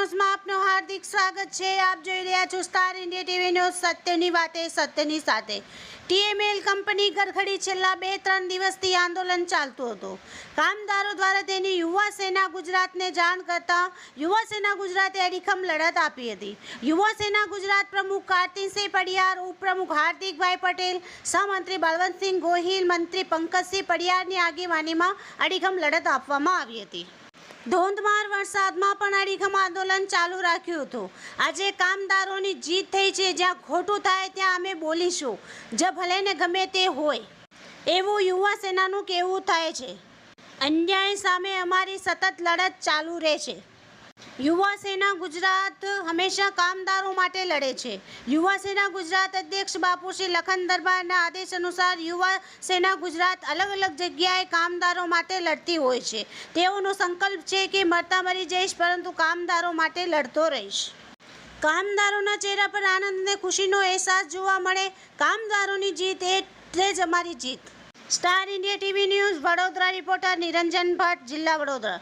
ન્યૂઝમાં આપનું હાર્દિક સ્વાગત છે। આપ જોઈ રહ્યા છો સ્ટાર ઇન્ડિયા ટીવી ન્યૂઝ। સત્યની વાતે સત્યની સાથે। ટીએમએલ કંપની ગરખડી છેલ્લા 2-3 દિવસથી આંદોલન ચાલતું હતું। કામદારો દ્વારા તેની યુવા સેના ગુજરાતને જાણ કરતા યુવા સેના ગુજરાતે અડીખમ લડત આપી હતી। યુવા સેના ગુજરાત પ્રમુખ કાર્તિકસિંહ પડિયાર, ઉપપ્રમુખ હાર્દિકભાઈ પટેલ, સહમંત્રી બલવંતસિંહ ગોહિલ, મંત્રી પંકજસિંહ પડિયારની આગેવાનીમાં અડીખમ લડત આપવામાં આવી હતી। ધોધમાર વરસાદમાં પણ અડીખમ આંદોલન ચાલુ રાખ્યું હતું। આજે કામદારોની જીત થઈ છે। જ્યાં ખોટું થાય ત્યાં અમે બોલીશું, જે ભલે ને ગમે તે હોય, એવું યુવા સેનાનું કહેવું થાય છે। અન્યાય સામે અમારી સતત લડત ચાલુ રહેશે। યુવા સેના ગુજરાત હંમેશા કામદારો માટે લડે છે। યુવા સેના ગુજરાત અધ્યક્ષ બાપુશ્રી લખન દરબારના આદેશ અનુસાર યુવા સેના ગુજરાત અલગ અલગ જગ્યાએ કામદારો માટે લડતી હોય છે। તેઓનો સંકલ્પ છે કે મરતા મરી જઈશ, પરંતુ કામદારો માટે લડતો રહીશ। કામદારોના ચહેરા પર આનંદ અને ખુશીનો અહેસાસ જોવા મળે। કામદારોની જીત એટલે જ અમારી જીત। Star India TV news Vadodara, reporter Niranjan Bhatt, જિલ્લા વડોદરા।